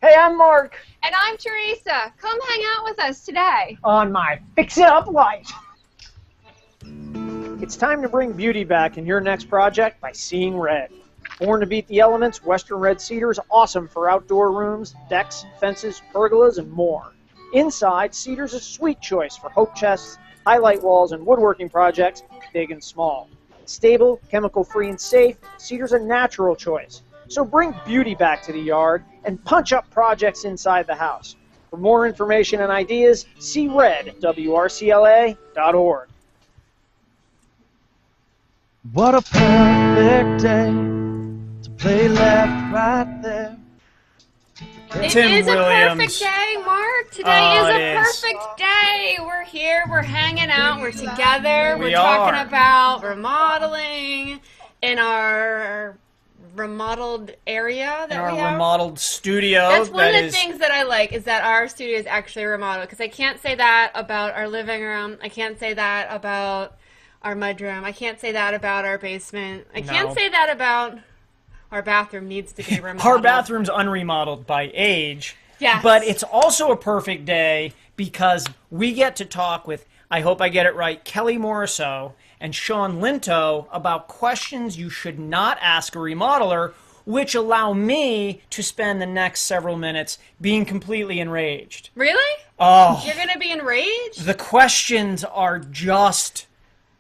Hey, I'm Mark. And I'm Teresa. Come hang out with us today On my Fix It Up life. It's time to bring beauty back in your next project by seeing red. Born to beat the elements, Western Red Cedar is awesome for outdoor rooms, decks, fences, pergolas, and more. Inside, cedar's a sweet choice for hope chests, highlight walls, and woodworking projects, big and small. Stable, chemical-free, and safe, cedar's a natural choice. So bring beauty back to the yard and punch up projects inside the house. For more information and ideas, see red at wrcla.org. What a perfect day to play left right there. It is a perfect day, Mark. Today is a perfect day. We're here, we're hanging out, we're together, we're talking about remodeling in our remodeled area that we have. Our remodeled studio. That's one of the things that I like, is that our studio is actually remodeled, because I can't say that about our living room. I can't say that about our mudroom. I can't say that about our basement. I can't say that about our bathroom. Needs to be remodeled. Our bathroom's unremodeled by age. Yes. But it's also a perfect day because we get to talk with, I hope I get it right, Kelly Morisseau and Sean Lintow about questions you should not ask a remodeler, which allow me to spend the next several minutes being completely enraged. Really? Oh. You're going to be enraged? The questions are just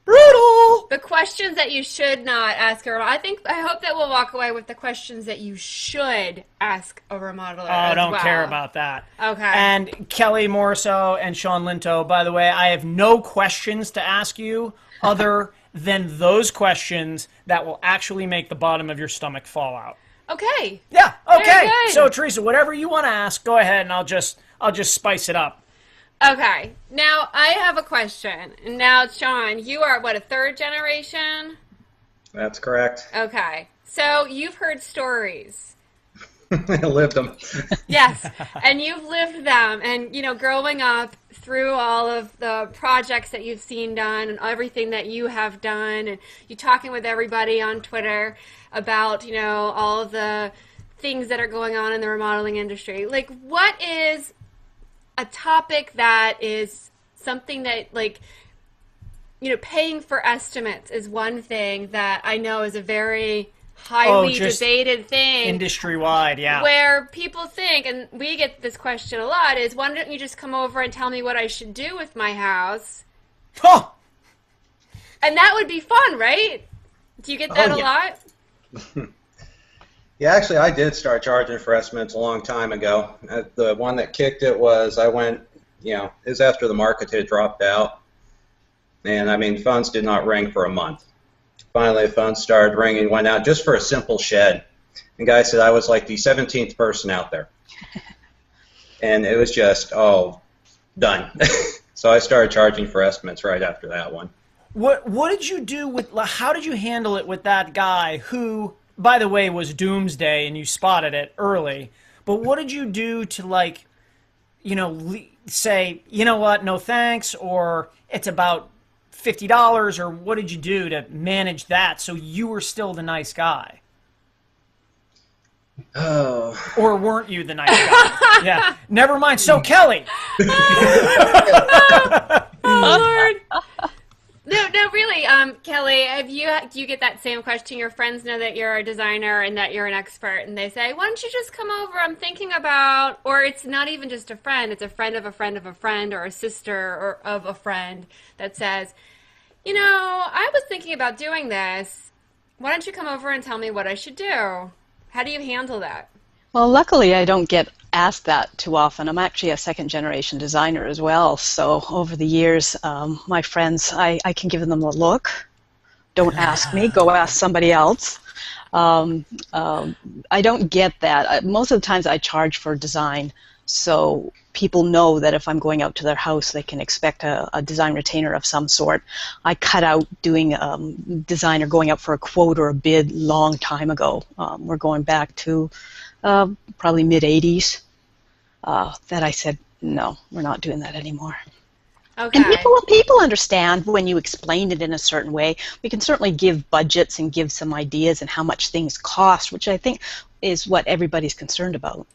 brutal. The questions that you should not ask a remodeler. I hope that we'll walk away with the questions that you should ask a remodeler. I don't care about that. Okay. And Kelly Morisseau and Sean Lintow, by the way, I have no questions to ask you other than those questions that will actually make the bottom of your stomach fall out. Okay. Yeah, okay. Very good. So Teresa, whatever you want to ask, go ahead and I'll just spice it up. Okay, now I have a question. Now, Sean, you are, what, a third generation? That's correct. Okay, so you've heard stories. I lived them. Yes, and you've lived them. And, you know, growing up through all of the projects that you've seen done and everything that you have done, and you talking with everybody on Twitter about, you know, all of the things that are going on in the remodeling industry. Like, what is a topic that is something that, like, you know, paying for estimates is one thing that I know is a very highly debated thing. Industry-wide, yeah. Where people think, and we get this question a lot, is why don't you just come over and tell me what I should do with my house? Huh. And that would be fun, right? Do you get that a lot? Yeah, actually, I did start charging for estimates a long time ago. The one that kicked it was I went, you know, it was after the market had dropped out. And, I mean, phones did not ring for a month. Finally, the phone started ringing, went out just for a simple shed. And guy said I was like the 17th person out there. And it was just, done. So I started charging for estimates right after that one. What did you do with, how did you handle it with that guy who, by the way, was doomsday and you spotted it early, but what did you do to, like, you know, say, you know what, no thanks, or it's about $50, or what did you do to manage that so you were still the nice guy? Oh. Or weren't you the nice guy? Yeah, never mind. So, Kelly. Oh, Lord. No, really, Kelly, do you get that same question? Your friends know that you're a designer and that you're an expert, and they say, why don't you just come over? I'm thinking about, or it's not even just a friend, it's a friend of a friend of a friend, or a sister or of a friend that says, you know, I was thinking about doing this. Why don't you come over and tell me what I should do? How do you handle that? Well, luckily I don't get asked that too often. I'm actually a second-generation designer as well, so over the years, my friends, I can give them a look. Don't ask me, go ask somebody else. I don't get that. Most of the times I charge for design, so people know that if I'm going out to their house, they can expect a design retainer of some sort. I cut out doing design or going out for a quote or a bid long time ago. We're going back to probably mid-'80s, that I said, no, we're not doing that anymore. Okay. And people understand when you explain it in a certain way. We can certainly give budgets and give some ideas and how much things cost, which I think is what everybody's concerned about.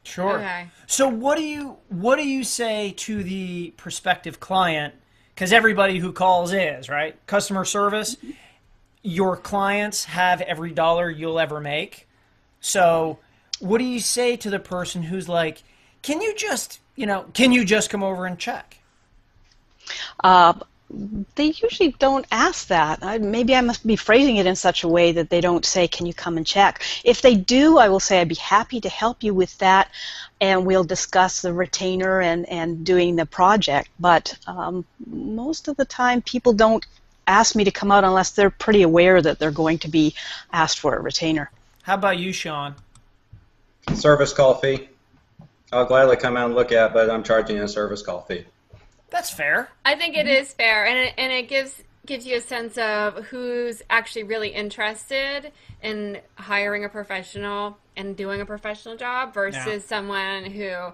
Sure. Okay. So what do you say to the prospective client? Because everybody who calls is, right? Customer service. Your clients have every dollar you'll ever make. So what do you say to the person who's like, can you just come over and check? They usually don't ask that. Maybe I must be phrasing it in such a way that they don't say, can you come and check? If they do, I will say I'd be happy to help you with that, and we'll discuss the retainer and doing the project. But most of the time, people don't ask me to come out unless they're pretty aware that they're going to be asked for a retainer. How about you, Sean? Service call fee. I'll gladly come out and look at it, but I'm charging you a service call fee. That's fair. I think it is fair, and it gives you a sense of who's actually really interested in hiring a professional and doing a professional job versus someone who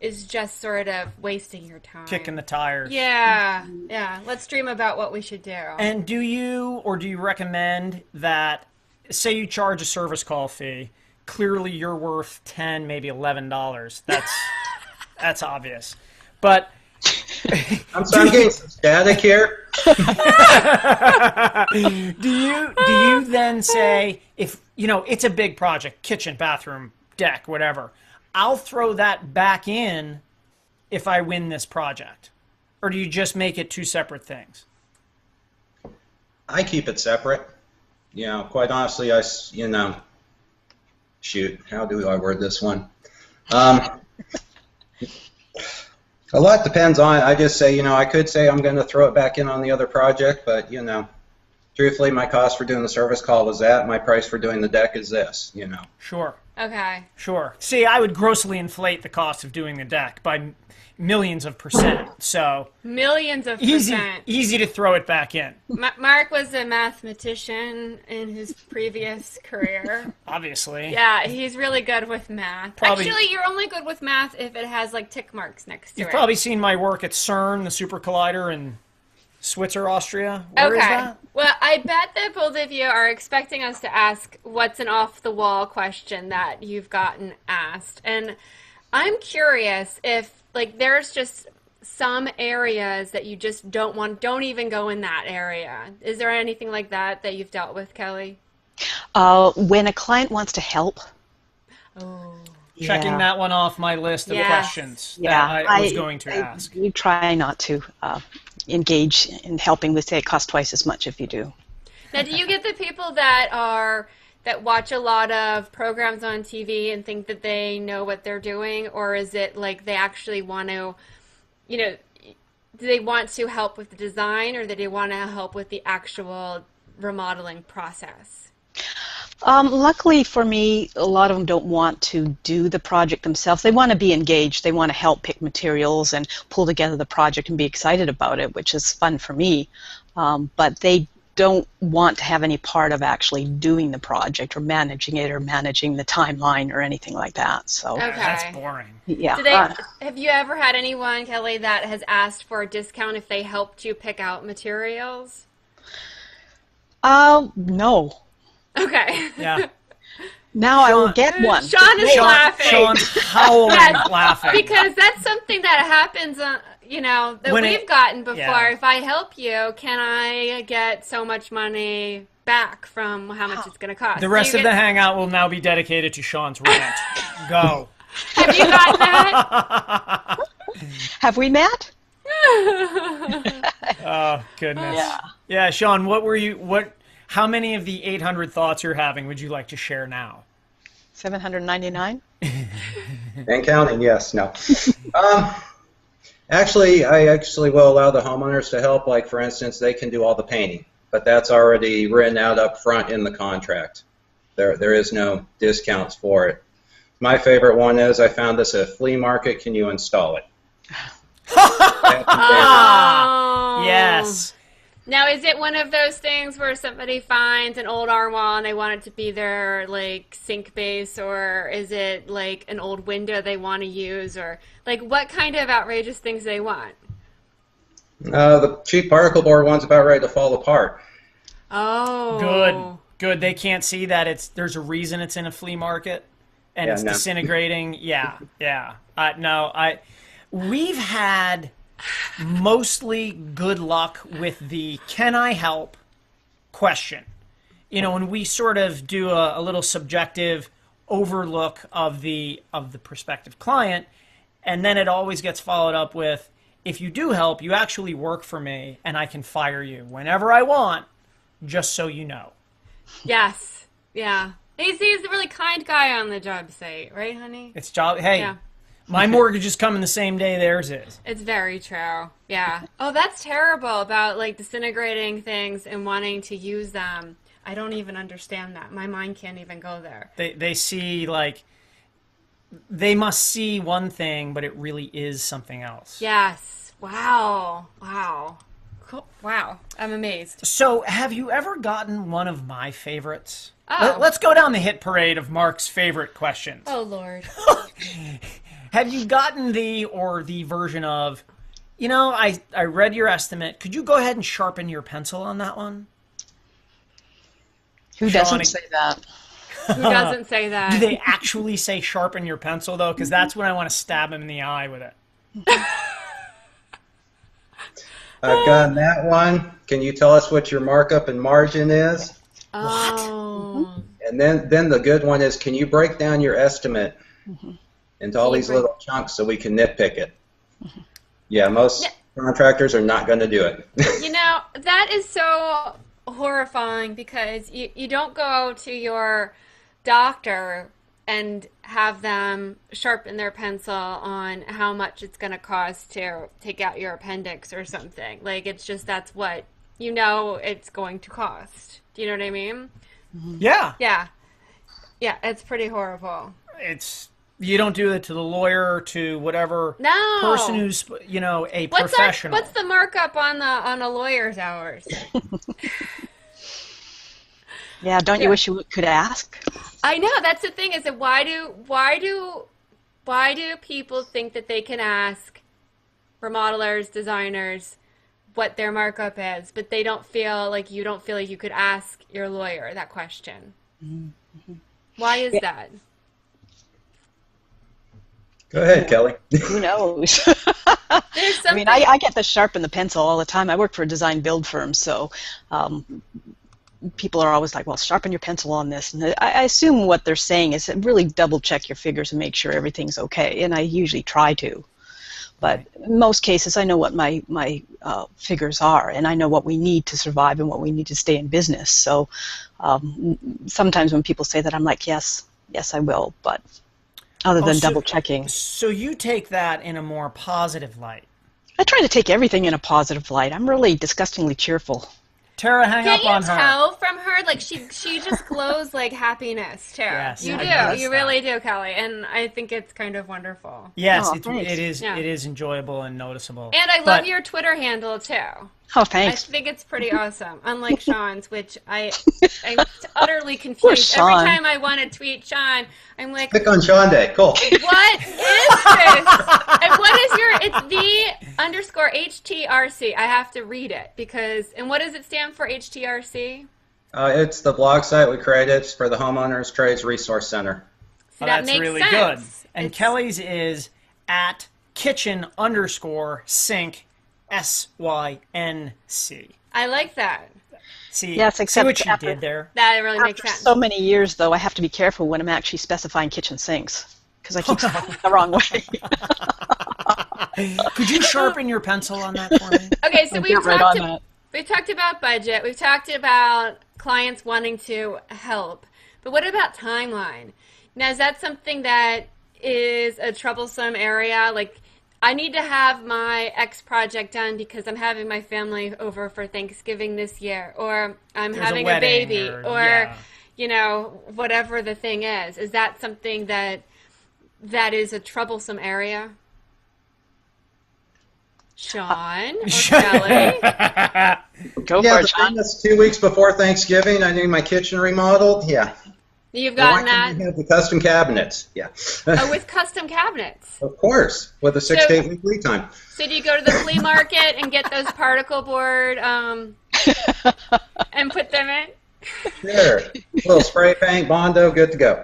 is just sort of wasting your time. Kicking the tires. Yeah. Let's dream about what we should do. And do you recommend that, say you charge a service call fee, clearly you're worth $10, maybe $11. That's obvious. But I'm sorry, I'm getting some static here. do you then say, if it's a big project, kitchen, bathroom, deck, whatever, I'll throw that back in if I win this project? Or do you just make it two separate things? I keep it separate. Quite honestly, shoot, how do I word this one? A lot depends on it. I just say, I could say I'm going to throw it back in on the other project, but, truthfully, my cost for doing the service call was that. My price for doing the deck is this, Sure. Okay. Sure. See, I would grossly inflate the cost of doing the deck by millions of %. So millions of percent. Easy to throw it back in. Mark was a mathematician in his previous career. Obviously. Yeah, he's really good with math. Probably, actually, you're only good with math if it has like tick marks next to it. You've probably seen my work at CERN, the Super Collider in Switzer, Austria. Where is that? Well, I bet that both of you are expecting us to ask what's an off-the-wall question that you've gotten asked. And I'm curious if, there's just some areas that you just don't even go in that area. Is there anything like that you've dealt with, Kelly? When a client wants to help. Oh. Checking that one off my list of questions that I was going to ask. You try not to engage in helping with, say, it costs twice as much if you do. Now, do you get the people that watch a lot of programs on TV and think that they know what they're doing, or is it like they actually want to, do they want to help with the design, or do they want to help with the actual remodeling process? Luckily for me, a lot of them don't want to do the project themselves. They want to be engaged. They want to help pick materials and pull together the project and be excited about it, which is fun for me. But they don't want to have any part of actually doing the project or managing it or managing the timeline or anything like that. So that's boring. Yeah. Have you ever had anyone, Kelly, that has asked for a discount if they helped you pick out materials? No. Okay. Yeah. Now I will get one. Sean is laughing. Sean's howling laughing. Because that's something that happens, that we've gotten before. Yeah. If I help you, can I get so much money back from how much it's going to cost? The rest of the hangout will now be dedicated to Sean's rant. Go. Have you gotten that? Have we met? Oh, goodness. Yeah, Sean, how many of the 800 thoughts you're having would you like to share now? 799? And counting, yes. No. Actually, I will allow the homeowners to help. Like, for instance, they can do all the painting, but that's already written out up front in the contract. There is no discounts for it. My favorite one is, I found this at a flea market. Can you install it? Oh. Yes. Now, is it one of those things where somebody finds an old armoire and they want it to be their, sink base, or is it, an old window they want to use, or, what kind of outrageous things they want? The cheap particle board one's about ready to fall apart. Oh. Good. They can't see that there's a reason it's in a flea market. and Yeah, it's no. disintegrating. Yeah, yeah. No, we've had mostly good luck with the "Can I help?" question. When we sort of do a little subjective overlook of the prospective client, and then it always gets followed up with, "If you do help, you actually work for me, and I can fire you whenever I want, just so you know." Yes. Yeah. He's a really kind guy on the job site, right, honey? It's job. Hey, Yeah. my mortgage is coming the same day theirs is. It's very true. Yeah. Oh, that's terrible about like disintegrating things and wanting to use them. I don't even understand that. My mind can't even go there. They see like they must see one thing, but it really is something else. Yes. Wow. Wow. Cool. Wow. I'm amazed. So, have you ever gotten one of my favorites? Oh. Let's go down the hit parade of Mark's favorite questions. Oh, Lord. Have you gotten the version of, I read your estimate. Could you go ahead and sharpen your pencil on that one? Who doesn't say that? Who doesn't say that? Do they actually say sharpen your pencil, though? Because that's when I want to stab him in the eye with it. I've gotten that one. Can you tell us what your markup and margin is? Oh. And then the good one is, can you break down your estimate into all these little chunks so we can nitpick it? Yeah, most contractors are not going to do it. That is so horrifying because you don't go to your doctor and have them sharpen their pencil on how much it's going to cost to take out your appendix or something. Like, it's just that's what it's going to cost. Do you know what I mean? Yeah. Yeah. Yeah, it's pretty horrible. You don't do it to the lawyer, to whatever person who's, a professional. What's the markup on a lawyer's hours? Yeah, don't you wish you could ask? I know, that's the thing is that why do people think that they can ask remodelers, designers what their markup is, but they don't feel like you could ask your lawyer that question? Mm-hmm. Why is that? Go ahead, Kelly. Who knows? There's I mean, I get to sharpen the pencil all the time. I work for a design build firm, so people are always like, well, sharpen your pencil on this. And I assume what they're saying is really double check your figures and make sure everything's okay, and I usually try to. But in most cases, I know what my figures are, and I know what we need to survive and what we need to stay in business. So sometimes when people say that, I'm like, yes, I will, but other than double checking. So you take that in a more positive light. I try to take everything in a positive light. I'm really disgustingly cheerful. Tara, hang up on her. Can't you tell from her? Like, she just glows like happiness, Tara. Yes, you I do. noticed You that. really do, Kelly. And I think it's kind of wonderful. Yes, Oh, it thanks. is. Yeah. It is enjoyable and noticeable. And I love your Twitter handle, too. Oh, I thanks. think it's pretty awesome. Unlike Sean's, which I'm utterly confused. Every Sean? time I want to tweet Sean, I'm like, Click on Sean Day. Cool. what is this? And what is it's the_HTRC. I have to read it and what does it stand for, HTRC? It's the blog site we created for the Homeowners Trades Resource Center. So That's that makes really sense. good. And It's- Kelly's is at kitchen_sink SYNC. I like that. See, Yes, see except what she after- did there? That really makes After sense. so many years, though, I have to be careful when I'm actually specifying kitchen sinks because I keep spelling it the wrong way. Could you sharpen your pencil on that for me? Okay, so I'll we've get right talked, on that. we've talked about budget. We've talked about clients wanting to help. But what about timeline? Now, is that something that is a troublesome area? Like, I need to have my X project done because I'm having my family over for Thanksgiving this year, or I'm There's having a a wedding baby, or yeah. Whatever the thing is. Is that something that is a troublesome area? Sean or Kelly? Go Yeah, for it, the Sean. thing is 2 weeks before Thanksgiving, I need my kitchen remodeled. Yeah. You've Why gotten can't that? you have the custom cabinets? Yeah. Oh, with custom cabinets. Of course, with a 6 to 8 week lead time. So do you go to the flea market and get those particle board and put them in? Sure. A little spray paint, Bondo, good to go.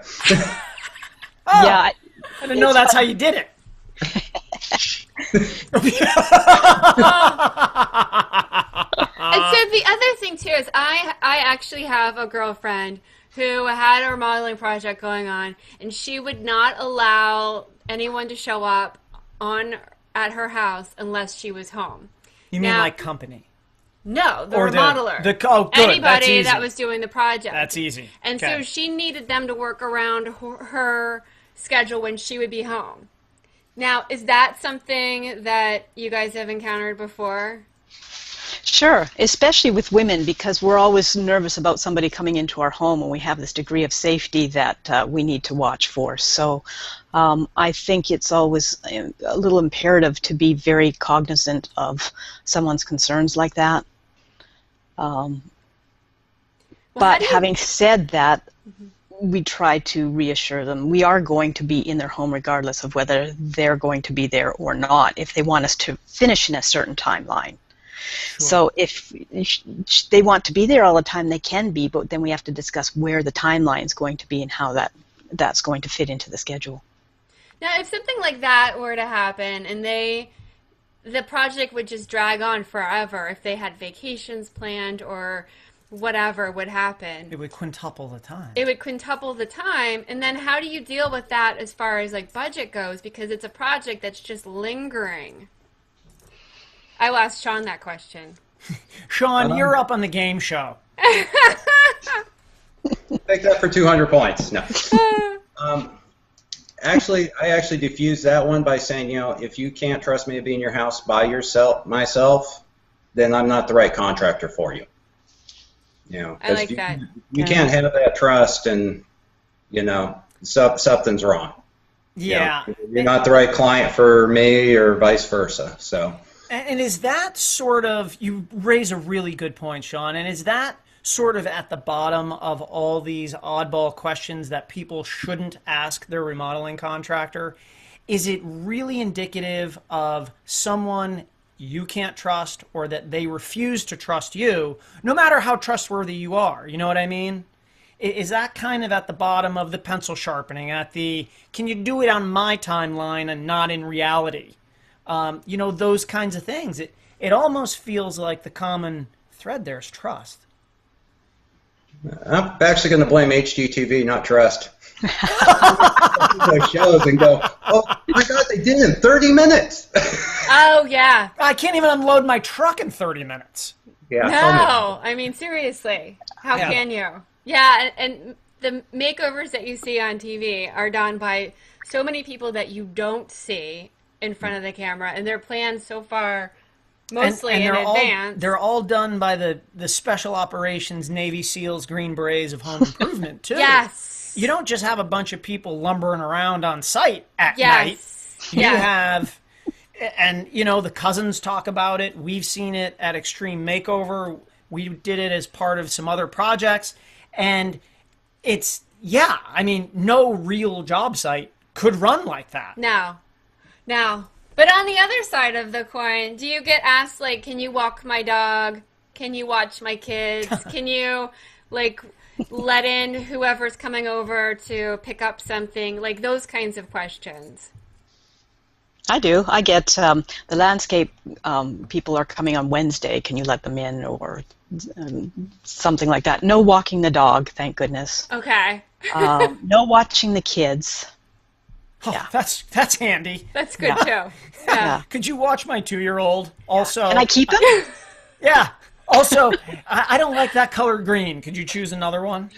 Oh, Yeah, I didn't know that's how you did it. And so the other thing too is I actually have a girlfriend who had a remodeling project going on, and she would not allow anyone to show up at her house unless she was home. You mean like company? No, the Or remodeler. oh, good. That's Anybody easy. that was doing the project. That's easy. And Okay. so she needed them to work around her schedule when she would be home. Now, is that something that you guys have encountered before? sure, especially with women, because we're always nervous about somebody coming into our home, and we have this degree of safety that we need to watch for. So I think it's always a little imperative to be very cognizant of someone's concerns like that. But having said that, we try to reassure them we are going to be in their home regardless of whether they're going to be there or not, if they want us to finish in a certain timeline. Sure. So if they want to be there all the time, they can be, but then we have to discuss where the timeline is going to be and how that's going to fit into the schedule. Now, if something like that were to happen and the project would just drag on forever, if they had vacations planned or whatever would happen. It would quintuple the time. It would quintuple the time. And then how do you deal with that as far as like budget goes? Because it's a project that's just lingering. I will ask Sean that question. Sean, you're up on the game show. Take that for 200 points. No. Actually, I actually diffused that one by saying, if you can't trust me to be in your house by myself, then I'm not the right contractor for you. I like that. You can't have that trust, and something's wrong. Yeah, you're not the right client for me, or vice versa. So. And is that sort of, you raise a really good point, Sean, and is that sort of at the bottom of all these oddball questions that people shouldn't ask their remodeling contractor? Is it really indicative of someone you can't trust, or that they refuse to trust you, no matter how trustworthy you are? You know what I mean? Is that kind of at the bottom of the pencil sharpening, at the, can you do it on my timeline and not in reality? Those kinds of things. It almost feels like the common thread there is trust. I'm actually going to blame HGTV, not trust. Those shows and go, oh my God, they did it in 30 minutes. Oh, yeah. I can't even unload my truck in 30 minutes. Yeah. No, I mean, seriously. How can you? Yeah, and the makeovers that you see on TV are done by so many people that you don't see in front of the camera, and they're planned so far mostly in advance. They're all done by the Special Operations Navy SEALs, Green Berets of home improvement, too. Yes. You don't just have a bunch of people lumbering around on site at night. You have, and the cousins talk about it. We've seen it at Extreme Makeover. We did it as part of some other projects. And it's, no real job site could run like that. No. But on the other side of the coin, do you get asked, like, can you walk my dog? Can you watch my kids? Can you, let in whoever's coming over to pick up something? Like, those kinds of questions. I do. I get the landscape people are coming on Wednesday. Can you let them in, or something like that? No walking the dog, thank goodness. Okay. No watching the kids. Oh, yeah. That's handy. That's good too. Yeah. Could you watch my 2-year-old also? Can I keep him? Yeah. Also, I don't like that color green. Could you choose another one?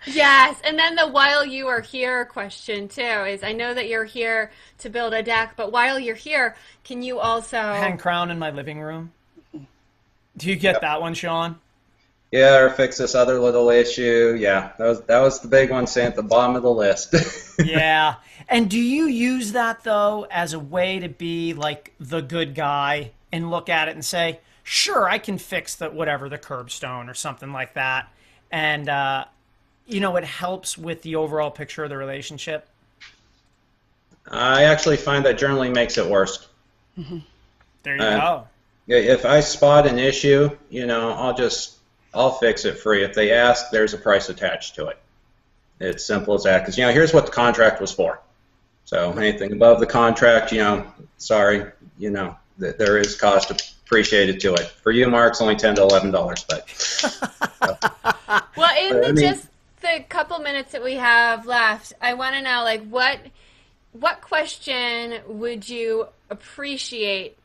Yes, and then the while you are here question too is, I know that you're here to build a deck, but while you're here, can you also hang crown in my living room? Do you get that one, Sean? Yeah, or fix this other little issue. Yeah, that was the big one, saying at the bottom of the list. Yeah. And do you use that, though, as a way to be like the good guy and look at it and say, sure, I can fix the curbstone or something like that, and it helps with the overall picture of the relationship? I actually find that generally makes it worse. Mm-hmm. There you go. If I spot an issue, I'll fix it free. If they ask, there's a price attached to it. It's simple as that. Because here's what the contract was for. So anything above the contract, sorry, there is cost appreciated to it. For you, Mark, it's only $10 to $11, but. Well, in just the couple minutes that we have left, I want to know, like, what question would you appreciate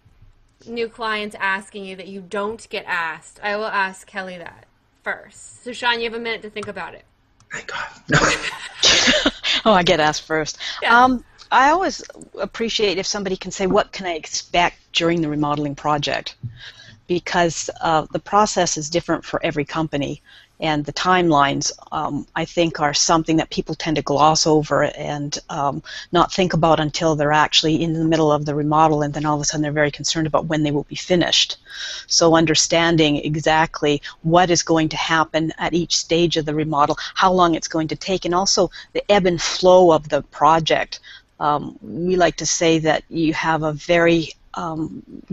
new clients asking you that you don't get asked? I will ask Kelly that first. So, Sean, you have a minute to think about it. Thank God. Oh, I get asked first. Yeah. I always appreciate if somebody can say, what can I expect during the remodeling project? Because the process is different for every company, and the timelines, I think, are something that people tend to gloss over and not think about until they're actually in the middle of the remodel, and then all of a sudden they're very concerned about when they will be finished. So understanding exactly what is going to happen at each stage of the remodel, how long it's going to take, and also the ebb and flow of the project. We like to say that you have a very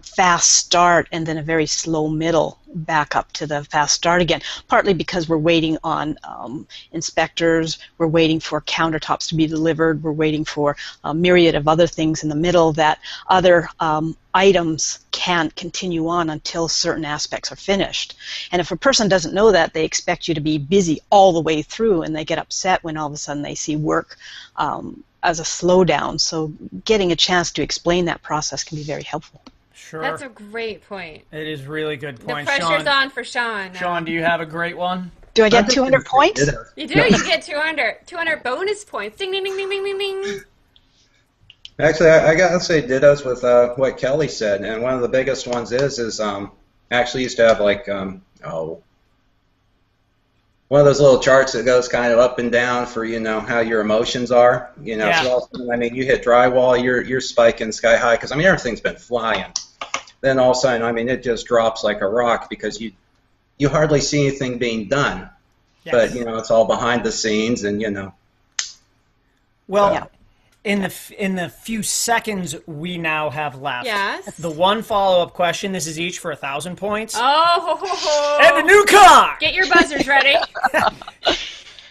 fast start and then a very slow middle back up to the fast start again, partly because we're waiting on inspectors, we're waiting for countertops to be delivered, we're waiting for a myriad of other things in the middle that other items can't continue on until certain aspects are finished. And if a person doesn't know that, they expect you to be busy all the way through, and they get upset when all of a sudden they see work as a slowdown. So getting a chance to explain that process can be very helpful. Sure. That's a great point. It is really good point. The pressure's on for Sean. Sean, do you have a great one? Do I get 200 points? You do. You get 200 bonus points. Ding, ding, ding, ding, ding, ding, ding. Actually, I got to say dittos with what Kelly said, and one of the biggest ones is actually used to have like one of those little charts that goes kind of up and down for how your emotions are. Yeah. So I mean, you hit drywall, you're spiking sky high because everything's been flying. Then all of a sudden, it just drops like a rock because you hardly see anything being done. Yes. But it's all behind the scenes, and Well, Yeah. in the few seconds we now have left, Yes. the one follow-up question. This is each for 1,000 points. Oh. And a new car. Get your buzzers ready.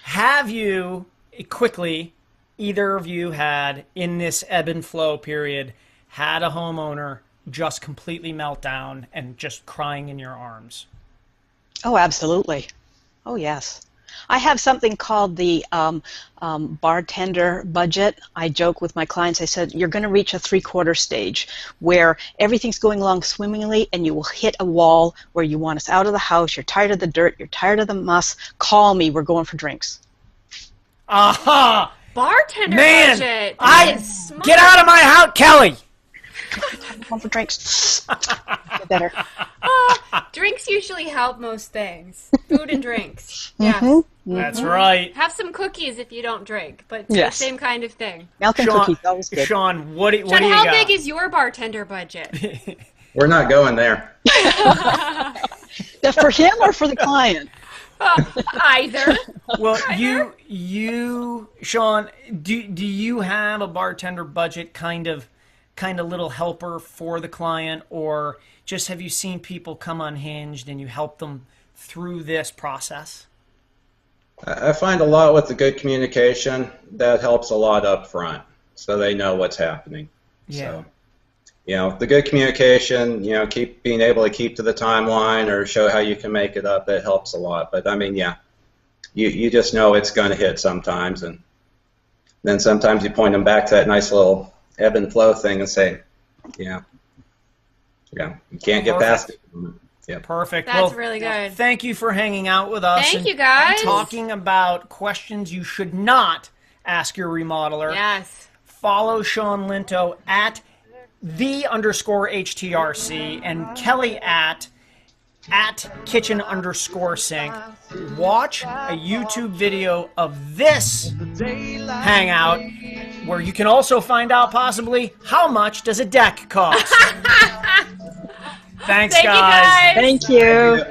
Have you quickly, either of you had in this ebb and flow period, had a homeowner just completely melt down and just crying in your arms? Oh, absolutely. Oh, yes. I have something called the bartender budget. I joke with my clients. I said, you're going to reach a 3/4 stage where everything's going along swimmingly, and you will hit a wall where you want us out of the house. You're tired of the dirt. You're tired of the muss. Call me. We're going for drinks. Aha! Bartender Man, budget. Get out of my house, Kelly! Going for drinks. Get better. Drinks usually help most things. Food and drinks. Yes. That's right. Have some cookies if you don't drink, but it's Yes. the same kind of thing. Milk and Sean, cookies, always good. Sean, what do you Sean, how got? big is your bartender budget? we're not going there. For him or for the client? Either. Well, you, Sean, do you have a bartender budget kind of little helper for the client, or just have you seen people come unhinged and you help them through this process? I find a lot with the good communication that helps a lot up front, so they know what's happening. Yeah. So, the good communication, keep being able to keep to the timeline or show how you can make it up. That helps a lot. But you just know it's going to hit sometimes, and then sometimes you point them back to that nice little ebb and flow thing and say, you can't get past it. Yeah. Perfect. That's really good. Thank you for hanging out with us. Thank you, guys. Talking about questions you should not ask your remodeler. Yes. Follow Sean Lintow at _HTRC and Kelly at kitchen_sink. Watch a YouTube video of this hangout where you can also find out possibly how much does a deck cost. Thanks, Thank you, guys. Thank you.